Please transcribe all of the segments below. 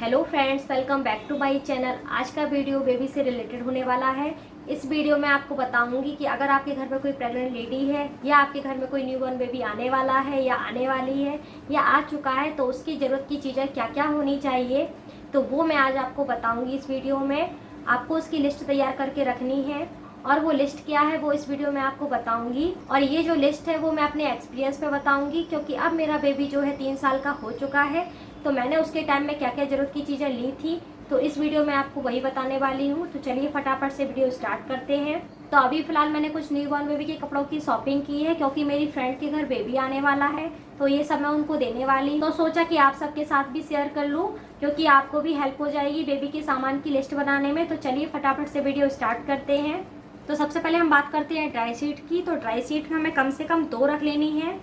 Hello friends, welcome back to my channel. आज का video baby से रिलेटेड होने वाला है। इस वीडियो में आपको बताऊंगी कि अगर आपके घर में कोई प्रेग्नेंट लेडी है या आपके घर में कोई न्यूबॉर्न बेबी आने वाला है या आने वाली है या आ चुका है तो उसकी ज़रूरत की चीज़ें क्या क्या होनी चाहिए, तो वो मैं आज आपको बताऊँगी। इस वीडियो में आपको उसकी लिस्ट तैयार करके रखनी है और वो लिस्ट क्या है वो इस वीडियो में आपको बताऊंगी। और ये जो लिस्ट है वो मैं अपने एक्सपीरियंस पे बताऊंगी, क्योंकि अब मेरा बेबी जो है 3 साल का हो चुका है, तो मैंने उसके टाइम में क्या क्या ज़रूरत की चीज़ें ली थी, तो इस वीडियो में आपको वही बताने वाली हूँ। तो चलिए फटाफट से वीडियो स्टार्ट करते हैं। तो अभी फ़िलहाल मैंने कुछ न्यूबॉर्न बेबी के कपड़ों की शॉपिंग की है, क्योंकि मेरी फ्रेंड के घर बेबी आने वाला है, तो ये सब मैं उनको देने वाली हूँ। तो सोचा कि आप सबके साथ भी शेयर कर लूँ, क्योंकि आपको भी हेल्प हो जाएगी बेबी के सामान की लिस्ट बनाने में। तो चलिए फटाफट से वीडियो स्टार्ट करते हैं। तो सबसे पहले हम बात करते हैं ड्राई शीट की। तो ड्राई शीट में हमें कम से कम 2 रख लेनी है।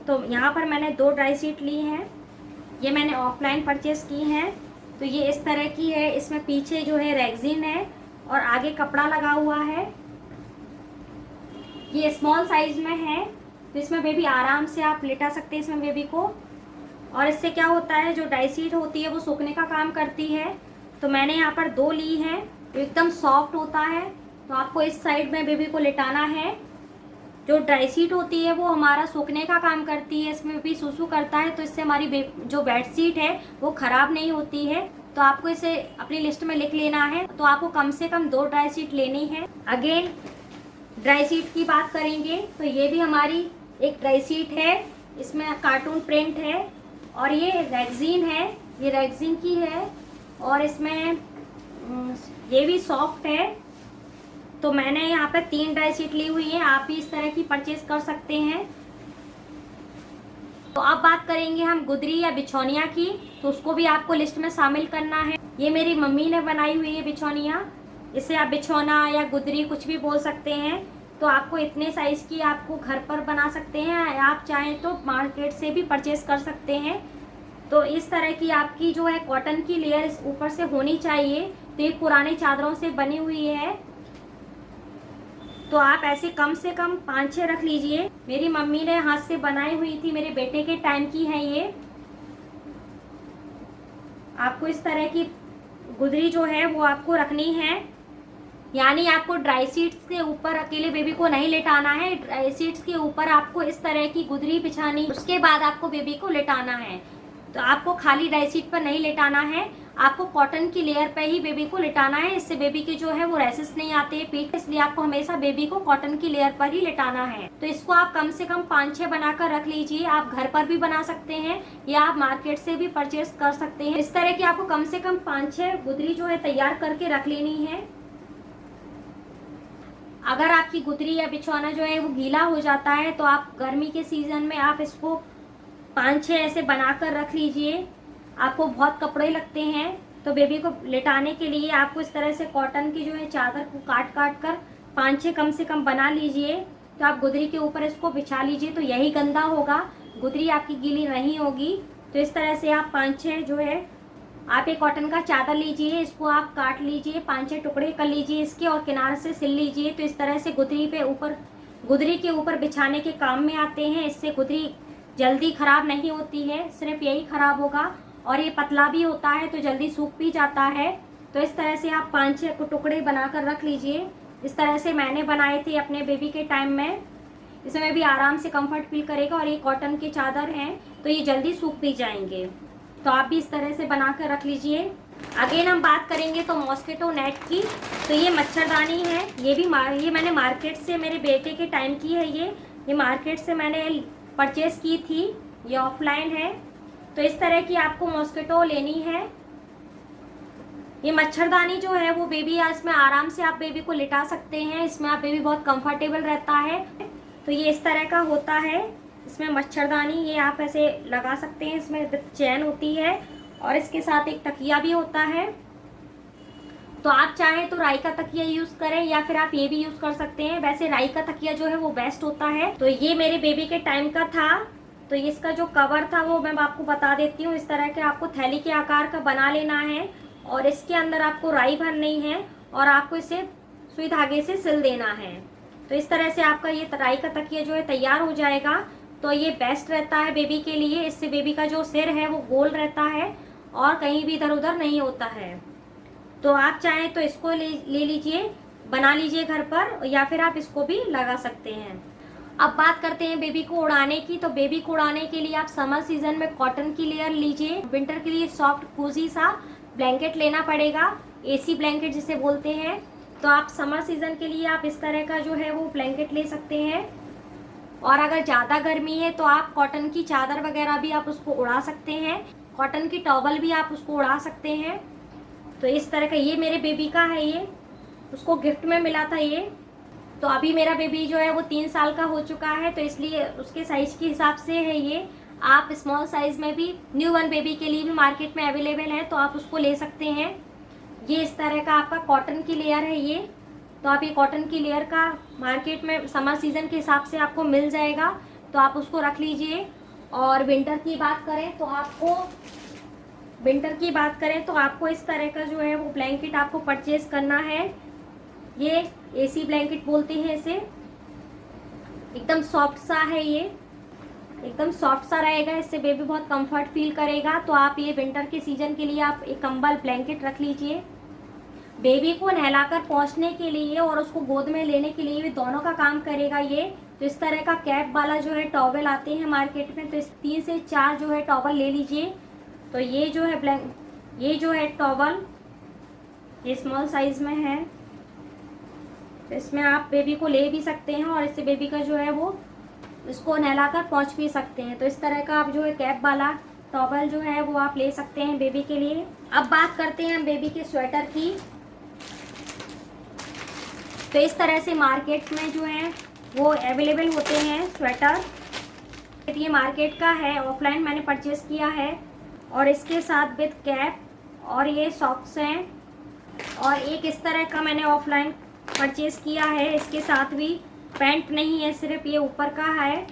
तो यहाँ पर मैंने 2 ड्राई शीट ली हैं। ये मैंने ऑफलाइन परचेस की हैं। तो ये इस तरह की है। इसमें पीछे जो है रेक्सिन है और आगे कपड़ा लगा हुआ है। ये स्मॉल साइज में है, तो इसमें बेबी आराम से आप लेटा सकते हैं इसमें बेबी को। और इससे क्या होता है, जो ड्राई शीट होती है वो सूखने का काम करती है। तो मैंने यहाँ पर 2 ली हैं। तो एकदम सॉफ्ट होता है। तो आपको इस साइड में बेबी को लेटाना है। जो ड्राई शीट होती है वो हमारा सूखने का काम करती है, इसमें भी सूसू करता है, तो इससे हमारी जो बेड शीट है वो ख़राब नहीं होती है। तो आपको इसे अपनी लिस्ट में लिख लेना है। तो आपको कम से कम 2 ड्राई शीट लेनी है। अगेन ड्राई शीट की बात करेंगे तो ये भी हमारी एक ड्राई शीट है। इसमें कार्टून प्रिंट है और ये रेक्सिन है, ये रेक्सिन की है। और इसमें ये भी सॉफ्ट है। तो मैंने यहाँ पे 3 ड्राई शीट ली हुई है। आप भी इस तरह की परचेज कर सकते हैं। तो अब बात करेंगे हम गुदरी या बिछौनिया की। तो उसको भी आपको लिस्ट में शामिल करना है। ये मेरी मम्मी ने बनाई हुई है बिछौनिया। इसे आप बिछौना या गुदरी कुछ भी बोल सकते हैं। तो आपको इतने साइज की आपको घर पर बना सकते हैं, आप चाहें तो मार्केट से भी परचेज कर सकते हैं। तो इस तरह की आपकी जो है कॉटन की लेयर इस ऊपर से होनी चाहिए। तो ये पुरानी चादरों से बनी हुई है। तो आप ऐसे कम से कम 5-6 रख लीजिए। मेरी मम्मी ने हाथ से बनाई हुई थी, मेरे बेटे के टाइम की है ये। आपको इस तरह की गुदरी जो है वो आपको रखनी है। यानी आपको ड्राई शीट्स के ऊपर अकेले बेबी को नहीं लेटाना है। ड्राई शीट्स के ऊपर आपको इस तरह की गुदरी बिछानी, उसके बाद आपको बेबी को लेटाना है। तो आपको खाली ड्राई शीट पर नहीं लेटाना है, आपको कॉटन की लेयर पे ही बेबी को लेटाना है। इससे बेबी के जो है वो रैसेस नहीं आते हैं पीठ, इसलिए आपको हमेशा बेबी को कॉटन की लेयर पर ही लेटाना है। तो इसको आप कम से कम 5-6 बनाकर रख लीजिए। आप घर पर भी बना सकते हैं या आप मार्केट से भी परचेज कर सकते हैं। इस तरह की आपको कम से कम 5-6 गुदरी जो है तैयार करके रख लेनी है। अगर आपकी गुदरी या बिछौना जो है वो गीला हो जाता है तो आप गर्मी के सीजन में आप इसको 5-6 ऐसे बनाकर रख लीजिए। आपको बहुत कपड़े लगते हैं, तो बेबी को लेटाने के लिए आपको इस तरह से कॉटन की जो है चादर को काट काट कर 5-6 कम से कम बना लीजिए। तो आप गुदरी के ऊपर इसको बिछा लीजिए, तो यही गंदा होगा, गुदरी आपकी गीली नहीं होगी। तो इस तरह से आप 5-6 जो है आप एक कॉटन का चादर लीजिए, इसको आप काट लीजिए, 5-6 टुकड़े कर लीजिए इसके और किनारे से सिल लीजिए। तो इस तरह से गुदरी के ऊपर बिछाने के काम में आते हैं। इससे गुदरी जल्दी ख़राब नहीं होती है, सिर्फ यही ख़राब होगा। और ये पतला भी होता है तो जल्दी सूख भी जाता है। तो इस तरह से आप 5-6 टुकड़े बनाकर रख लीजिए। इस तरह से मैंने बनाए थे अपने बेबी के टाइम में। इसमें भी आराम से कंफर्ट फील करेगा और ये कॉटन के चादर हैं तो ये जल्दी सूख भी जाएंगे। तो आप भी इस तरह से बना कर रख लीजिए। अगेन हम बात करेंगे तो मॉस्किटो नेट की। तो ये मच्छरदानी है। ये मैंने मार्केट से, मेरे बेटे के टाइम की है ये मार्केट से मैंने परचेस की थी। ये ऑफलाइन है। तो इस तरह की आपको मॉस्किटो लेनी है। ये मच्छरदानी जो है वो बेबी, इसमें आराम से आप बेबी को लिटा सकते हैं। इसमें आप बेबी बहुत कंफर्टेबल रहता है। तो ये इस तरह का होता है। इसमें मच्छरदानी ये आप ऐसे लगा सकते हैं, इसमें चैन होती है और इसके साथ एक तकिया भी होता है। तो आप चाहें तो राई का तकिया यूज़ करें या फिर आप ये भी यूज़ कर सकते हैं। वैसे राई का तकिया जो है वो बेस्ट होता है। तो ये मेरे बेबी के टाइम का था। तो इसका जो कवर था वो मैं आपको बता देती हूँ। इस तरह के आपको थैली के आकार का बना लेना है और इसके अंदर आपको राई भरनी है और आपको इसे सुई धागे से सिल देना है। तो इस तरह से आपका ये राई का तकिया जो है तैयार हो जाएगा। तो ये बेस्ट रहता है बेबी के लिए। इससे बेबी का जो सिर है वो गोल रहता है और कहीं भी इधर उधर नहीं होता है। तो आप चाहें तो इसको ले लीजिए, बना लीजिए घर पर, या फिर आप इसको भी लगा सकते हैं। अब बात करते हैं बेबी को उड़ाने की। तो बेबी को उड़ाने के लिए आप समर सीजन में कॉटन की लेयर लीजिए। विंटर के लिए सॉफ्ट कोजी सा ब्लैंकेट लेना पड़ेगा, एसी ब्लैंकेट जिसे बोलते हैं। तो आप समर सीजन के लिए आप इस तरह का जो है वो ब्लैंकेट ले सकते हैं। और अगर ज़्यादा गर्मी है तो आप कॉटन की चादर वगैरह भी आप उसको उड़ा सकते हैं, कॉटन की टॉवल भी आप उसको उड़ा सकते हैं। तो इस तरह का, ये मेरे बेबी का है, ये उसको गिफ्ट में मिला था ये। तो अभी मेरा बेबी जो है वो 3 साल का हो चुका है, तो इसलिए उसके साइज के हिसाब से है ये। आप स्मॉल साइज में भी न्यू बॉर्न बेबी के लिए भी मार्केट में अवेलेबल है, तो आप उसको ले सकते हैं। ये इस तरह का आपका कॉटन की लेयर है ये। तो आप ये कॉटन की लेयर का मार्केट में समर सीजन के हिसाब से आपको मिल जाएगा, तो आप उसको रख लीजिए। और विंटर की बात करें तो आपको इस तरह का जो है वो ब्लैंकेट आपको परचेज करना है। ये एसी ब्लैंकेट बोलते हैं इसे। एकदम सॉफ्ट सा है ये, एकदम सॉफ्ट सा रहेगा, इससे बेबी बहुत कंफर्ट फील करेगा। तो आप ये विंटर के सीजन के लिए आप एक कंबल ब्लैंकेट रख लीजिए। बेबी को नहलाकर पहुंचने के लिए और उसको गोद में लेने के लिए भी दोनों का काम करेगा ये। तो इस तरह का कैप वाला जो है टॉवल आते हैं मार्केट में, तो इस 3 से 4 जो है टॉवल ले लीजिए। तो ये जो है टॉवल ये स्मॉल साइज में है, तो इसमें आप बेबी को ले भी सकते हैं और इससे बेबी का जो है वो इसको नहलाकर पहुंच भी सकते हैं। तो इस तरह का आप जो है कैप वाला टॉवल जो है वो आप ले सकते हैं बेबी के लिए। अब बात करते हैं बेबी के स्वेटर की। तो इस तरह से मार्केट में जो है वो अवेलेबल होते हैं स्वेटर। ये मार्केट का है, ऑफलाइन मैंने परचेस किया है। और इसके साथ विद कैप और ये सॉक्स हैं। और एक इस तरह का मैंने ऑफलाइन परचेस किया है, इसके साथ भी पैंट नहीं है, सिर्फ ये ऊपर का है।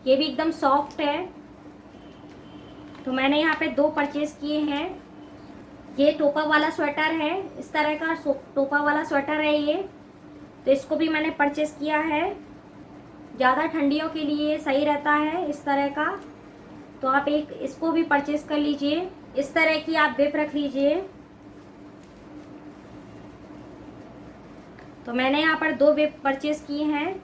ये भी एकदम सॉफ्ट है। तो मैंने यहाँ पे 2 परचेस किए हैं। ये टोपा वाला स्वेटर है, इस तरह का टोपा वाला स्वेटर है ये। तो इसको भी मैंने परचेस किया है, ज़्यादा ठंडियों के लिए सही रहता है इस तरह का। तो आप एक इसको भी परचेस कर लीजिए। इस तरह की आप विप रख लीजिए। तो मैंने यहाँ पर 2 विप परचेस किए हैं।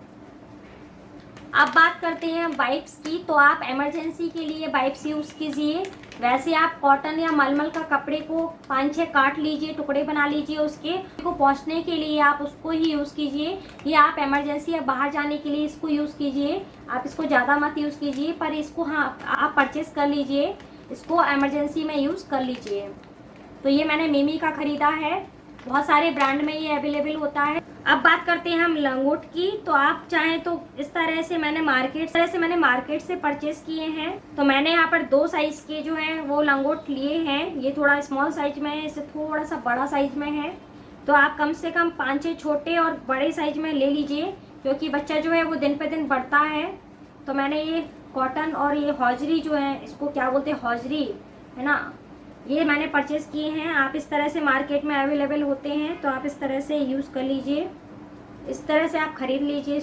अब बात करते हैं वाइप्स की। तो आप इमरजेंसी के लिए वाइप्स यूज़ कीजिए। वैसे आप कॉटन या मलमल का कपड़े को 5-6 काट लीजिए, टुकड़े बना लीजिए, उसके को पोंछने के लिए आप उसको ही यूज़ कीजिए। ये आप इमरजेंसी या बाहर जाने के लिए इसको यूज़ कीजिए। आप इसको ज़्यादा मत यूज़ कीजिए, पर इसको हाँ आप परचेस कर लीजिए, इसको इमरजेंसी में यूज़ कर लीजिए। तो ये मैंने मिमी का ख़रीदा है, बहुत सारे ब्रांड में ये अवेलेबल होता है। अब बात करते हैं हम लंगोट की। तो आप चाहें तो इस तरह से मैंने मार्केट से परचेस किए हैं। तो मैंने यहाँ पर 2 साइज के जो हैं वो लंगोट लिए हैं। ये थोड़ा स्मॉल साइज में है, इससे थोड़ा सा बड़ा साइज में है। तो आप कम से कम 5-6 छोटे और बड़े साइज में ले लीजिए, क्योंकि बच्चा जो है वो दिन पे दिन बढ़ता है। तो मैंने ये कॉटन और ये हौजरी जो है, इसको क्या बोलते हैं, हौजरी है ना, ये मैंने परचेस किए हैं। आप इस तरह से मार्केट में अवेलेबल होते हैं, तो आप इस तरह से यूज़ कर लीजिए। इस तरह से आप ख़रीद लीजिए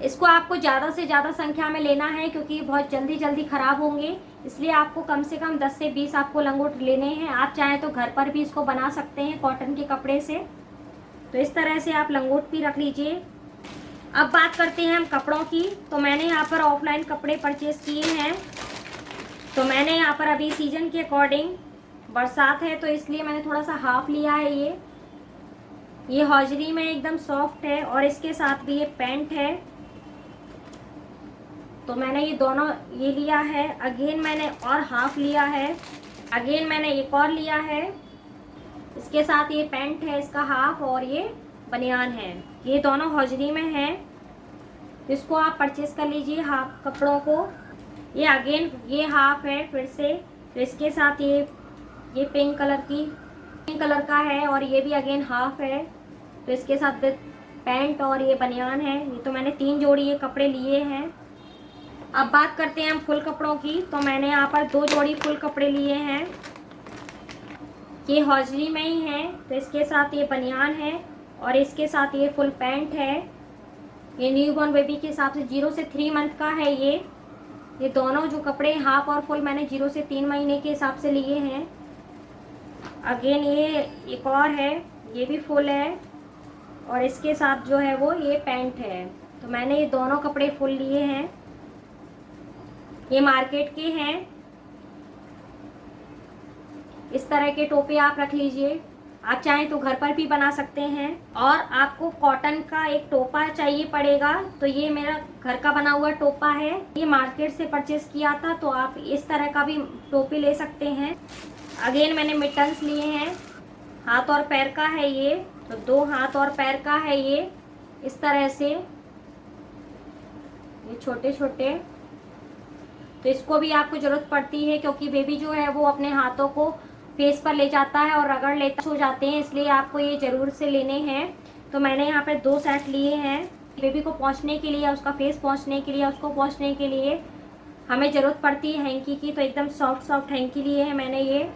इसको आपको ज़्यादा से ज़्यादा संख्या में लेना है, क्योंकि बहुत जल्दी ख़राब होंगे। इसलिए आपको कम से कम 10 से 20 आपको लंगोट लेने हैं। आप चाहें तो घर पर भी इसको बना सकते हैं कॉटन के कपड़े से। तो इस तरह से आप लंगोट भी रख लीजिए। अब बात करते हैं हम कपड़ों की। तो मैंने यहाँ पर ऑफलाइन कपड़े परचेस किए हैं। तो मैंने यहाँ पर अभी सीजन के अकॉर्डिंग, बरसात है तो इसलिए मैंने थोड़ा सा हाफ लिया है। ये हौजरी में एकदम सॉफ्ट है और इसके साथ भी ये पैंट है। तो मैंने ये दोनों ये लिया है। अगेन मैंने और हाफ लिया है, अगेन मैंने एक और लिया है। इसके साथ ये पैंट है, इसका हाफ, और ये बनियान है। ये दोनों हौजरी में है, तो इसको आप परचेस कर लीजिए हाफ कपड़ों को। ये अगेन ये हाफ है फिर से। तो इसके साथ ये पिंक कलर का है, और ये भी अगेन हाफ है। तो इसके साथ पैंट और ये बनियान है। ये तो मैंने 3 जोड़ी ये कपड़े लिए हैं। अब बात करते हैं हम फुल कपड़ों की। तो मैंने यहाँ पर 2 जोड़ी फुल कपड़े लिए हैं। ये हौजरी में ही है, तो इसके साथ ये बनियान है और इसके साथ ये फुल पैंट है। ये न्यू बॉर्न बेबी के हिसाब से 0 से 3 मंथ का है ये। ये दोनों जो कपड़े हाफ और फुल मैंने 0 से 3 महीने के हिसाब से लिए हैं। अगेन ये एक और है, ये भी फुल है और इसके साथ जो है वो ये पैंट है। तो मैंने ये दोनों कपड़े फुल लिए हैं। ये मार्केट के हैं। इस तरह के टोपे आप रख लीजिए। आप चाहें तो घर पर भी बना सकते हैं। और आपको कॉटन का एक टोपा चाहिए पड़ेगा। तो ये मेरा घर का बना हुआ टोपा है, ये मार्केट से परचेज किया था। तो आप इस तरह का भी टोपी ले सकते हैं। अगेन मैंने मिटन्स लिए हैं, हाथ और पैर का है ये। तो 2 हाथ और पैर का है ये, इस तरह से ये छोटे छोटे। तो इसको भी आपको ज़रूरत पड़ती है क्योंकि बेबी जो है वो अपने हाथों को फेस पर ले जाता है और रगड़ लेता हो जाते हैं, इसलिए आपको ये ज़रूर से लेने हैं। तो मैंने यहाँ पे 2 सेट लिए हैं। बेबी को पहुँचने के लिए, उसका फेस पहुँचने के लिए, उसको पहुँचने के लिए हमें ज़रूरत पड़ती है हैंकी की। तो एकदम सॉफ्ट सॉफ्ट हैंकी लिए हैं मैंने। ये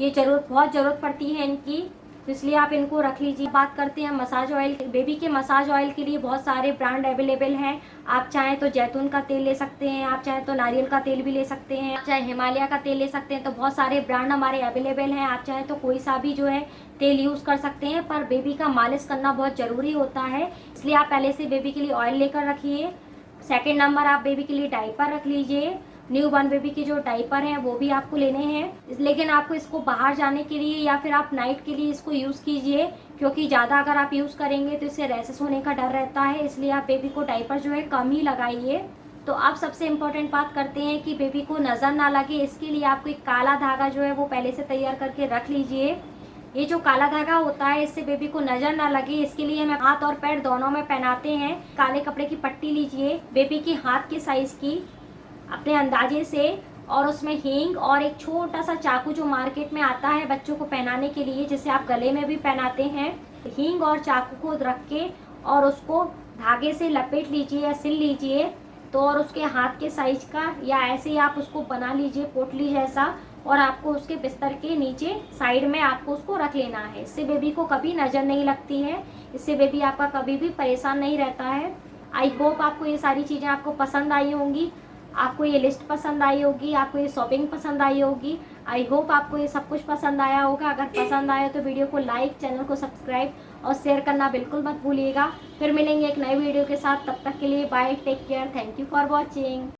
बहुत ज़रूरत पड़ती है इनकी, तो इसलिए आप इनको रख लीजिए। बात करते हैं मसाज ऑयल। बेबी के मसाज ऑयल के लिए बहुत सारे ब्रांड अवेलेबल हैं। आप चाहें तो जैतून का तेल ले सकते हैं, आप चाहें तो नारियल का तेल भी ले सकते हैं, आप चाहे हिमालय का तेल ले सकते हैं। तो बहुत सारे ब्रांड हमारे अवेलेबल हैं। आप चाहें तो कोई सा भी जो है तेल यूज़ कर सकते हैं, पर बेबी का मालिश करना बहुत ज़रूरी होता है, इसलिए आप पहले से बेबी के लिए ऑयल लेकर रखिए। सेकेंड नंबर, आप बेबी के लिए डायपर रख लीजिए। न्यू बॉर्न बेबी के जो डायपर हैं वो भी आपको लेने हैं, लेकिन आपको इसको बाहर जाने के लिए या फिर आप नाइट के लिए इसको यूज़ कीजिए, क्योंकि ज़्यादा अगर आप यूज़ करेंगे तो इससे रैशेस होने का डर रहता है। इसलिए आप बेबी को डायपर जो है कम ही लगाइए। तो आप सबसे इम्पोर्टेंट बात करते हैं कि बेबी को नज़र ना लगे, इसके लिए आपको एक काला धागा जो है वो पहले से तैयार करके रख लीजिए। ये जो काला धागा होता है इससे बेबी को नज़र ना लगे, इसके लिए हम हाथ और पैर दोनों में पहनाते हैं। काले कपड़े की पट्टी लीजिए बेबी की हाथ के साइज़ की अपने अंदाजे से, और उसमें हींग और एक छोटा सा चाकू जो मार्केट में आता है बच्चों को पहनाने के लिए, जिसे आप गले में भी पहनाते हैं। हींग और चाकू को रख के और उसको धागे से लपेट लीजिए या सिल लीजिए। तो और उसके हाथ के साइज का या ऐसे ही आप उसको बना लीजिए पोटली जैसा, और आपको उसके बिस्तर के नीचे साइड में आपको उसको रख लेना है। इससे बेबी को कभी नज़र नहीं लगती है, इससे बेबी आपका कभी भी परेशान नहीं रहता है। आई होप आपको ये सारी चीज़ें आपको पसंद आई होंगी, आपको ये लिस्ट पसंद आई होगी, आपको ये शॉपिंग पसंद आई होगी। आई होप आपको ये सब कुछ पसंद आया होगा। अगर पसंद आया तो वीडियो को लाइक, चैनल को सब्सक्राइब और शेयर करना बिल्कुल मत भूलिएगा। फिर मिलेंगे एक नए वीडियो के साथ, तब तक के लिए bye, take care, thank you for watching.